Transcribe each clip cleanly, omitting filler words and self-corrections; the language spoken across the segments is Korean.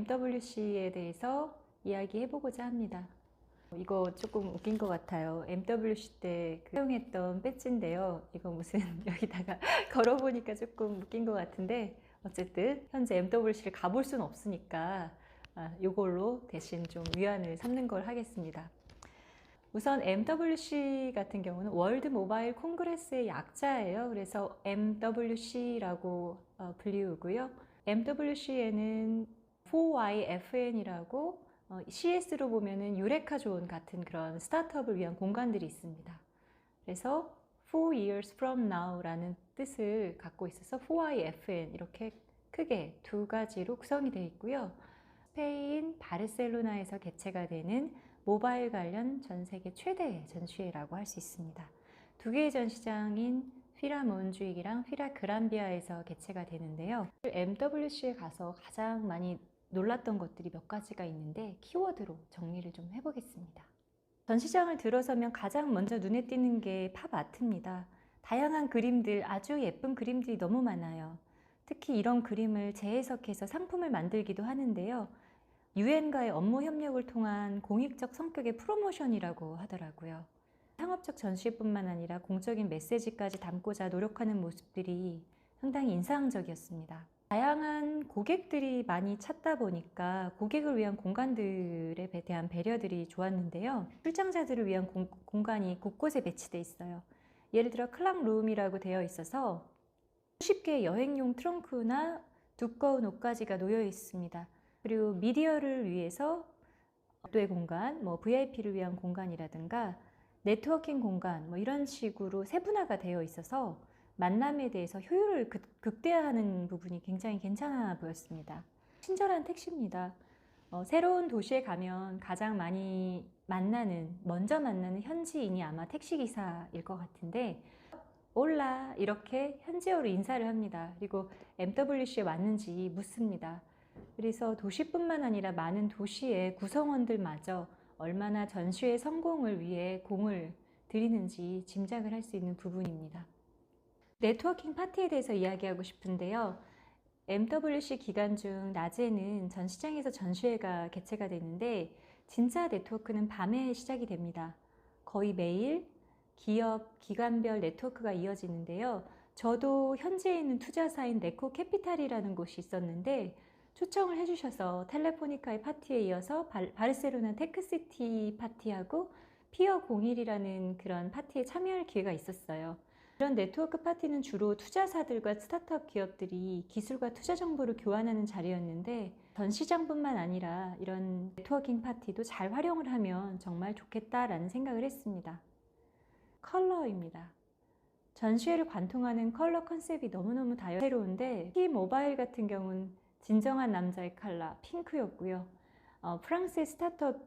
MWC에 대해서 이야기해보고자 합니다. 이거 조금 웃긴 것 같아요. MWC 때 사용했던 배지인데요. 이거 무슨 여기다가 걸어보니까 조금 웃긴 것 같은데 어쨌든 현재 MWC를 가볼 수는 없으니까 이걸로 대신 좀 위안을 삼는 걸 하겠습니다. 우선 MWC 같은 경우는 월드 모바일 콩그레스의 약자예요. 그래서 MWC라고 불리우고요. MWC에는 4YFN이라고 CS로 보면은 유레카존 같은 그런 스타트업을 위한 공간들이 있습니다. 그래서 4 years from now라는 뜻을 갖고 있어서 4YFN 이렇게 크게 두 가지로 구성이 되어 있고요. 스페인 바르셀로나에서 개최가 되는 모바일 관련 전 세계 최대 전시회라고 할 수 있습니다. 두 개의 전시장인 피라 몬주익이랑 피라 그란비아에서 개최가 되는데요. MWC에 가서 가장 많이 놀랐던 것들이 몇 가지가 있는데 키워드로 정리를 좀 해보겠습니다. 전시장을 들어서면 가장 먼저 눈에 띄는 게 팝아트입니다. 다양한 그림들, 아주 예쁜 그림들이 너무 많아요. 특히 이런 그림을 재해석해서 상품을 만들기도 하는데요. 유엔과의 업무 협력을 통한 공익적 성격의 프로모션이라고 하더라고요. 상업적 전시뿐만 아니라 공적인 메시지까지 담고자 노력하는 모습들이 상당히 인상적이었습니다. 다양한 고객들이 많이 찾다 보니까 고객을 위한 공간들에 대한 배려들이 좋았는데요. 출장자들을 위한 공간이 곳곳에 배치되어 있어요. 예를 들어 클락룸이라고 되어 있어서 수십 개의 여행용 트렁크나 두꺼운 옷가지가 놓여 있습니다. 그리고 미디어를 위해서 별도의 공간, VIP를 위한 공간이라든가 네트워킹 공간 이런 식으로 세분화가 되어 있어서 만남에 대해서 효율을 극대화하는 부분이 굉장히 괜찮아 보였습니다. 친절한 택시입니다. 새로운 도시에 가면 가장 많이 먼저 만나는 현지인이 아마 택시기사일 것 같은데 올라 이렇게 현지어로 인사를 합니다. 그리고 MWC에 왔는지 묻습니다. 그래서 도시뿐만 아니라 많은 도시의 구성원들마저 얼마나 전시회 성공을 위해 공을 들이는지 짐작을 할 수 있는 부분입니다. 네트워킹 파티에 대해서 이야기하고 싶은데요. MWC 기간 중 낮에는 전시장에서 전시회가 개최가 되는데 진짜 네트워크는 밤에 시작이 됩니다. 거의 매일 기업, 기관별 네트워크가 이어지는데요. 저도 현지에 있는 투자사인 네코 캐피탈이라는 곳이 있었는데 초청을 해주셔서 텔레포니카의 파티에 이어서 바르셀로나 테크시티 파티하고 피어 01이라는 그런 파티에 참여할 기회가 있었어요. 이런 네트워크 파티는 주로 투자사들과 스타트업 기업들이 기술과 투자 정보를 교환하는 자리였는데 전시장뿐만 아니라 이런 네트워킹 파티도 잘 활용을 하면 정말 좋겠다라는 생각을 했습니다. 컬러입니다. 전시회를 관통하는 컬러 컨셉이 너무너무 다채로운데 T-모바일 같은 경우는 진정한 남자의 컬러 핑크였고요. 프랑스의 스타트업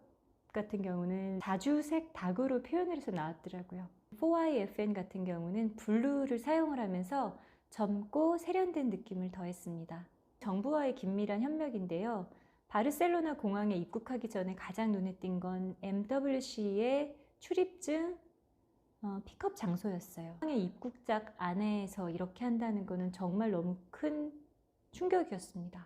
같은 경우는 자주색 다그로 표현을 해서 나왔더라고요. 4YFN 같은 경우는 블루를 사용을 하면서 젊고 세련된 느낌을 더했습니다. 정부와의 긴밀한 협력인데요. 바르셀로나 공항에 입국하기 전에 가장 눈에 띈 건 MWC의 출입증 픽업 장소였어요. 공항의 입국작 안에서 이렇게 한다는 것은 정말 너무 큰 충격이었습니다.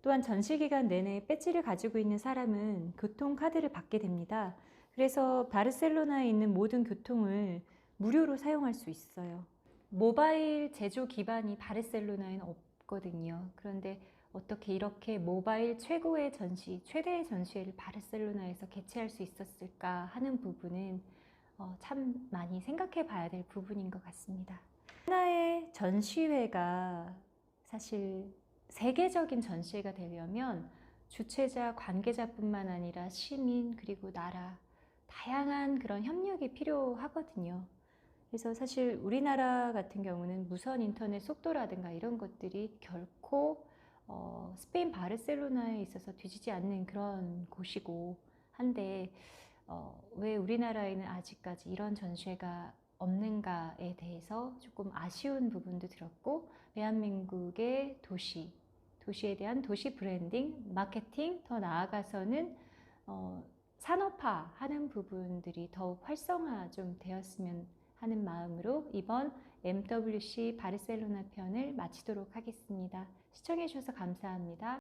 또한 전시기간 내내 배지를 가지고 있는 사람은 교통카드를 받게 됩니다. 그래서 바르셀로나에 있는 모든 교통을 무료로 사용할 수 있어요. 모바일 제조 기반이 바르셀로나에는 없거든요. 그런데 어떻게 이렇게 모바일 최고의 전시, 최대의 전시회를 바르셀로나에서 개최할 수 있었을까 하는 부분은 참 많이 생각해 봐야 될 부분인 것 같습니다. 하나의 전시회가 사실 세계적인 전시회가 되려면 주최자, 관계자뿐만 아니라 시민, 그리고 나라, 다양한 그런 협력이 필요하거든요. 그래서 사실 우리나라 같은 경우는 무선 인터넷 속도라든가 이런 것들이 결코 스페인 바르셀로나에 있어서 뒤지지 않는 그런 곳이고 한데 왜 우리나라에는 아직까지 이런 전시회가 없는가에 대해서 조금 아쉬운 부분도 들었고 대한민국의 도시에 대한 도시 브랜딩, 마케팅, 더 나아가서는 산업화하는 부분들이 더욱 활성화 좀 되었으면 하는 마음으로 이번 MWC 바르셀로나 편을 마치도록 하겠습니다. 시청해 주셔서 감사합니다.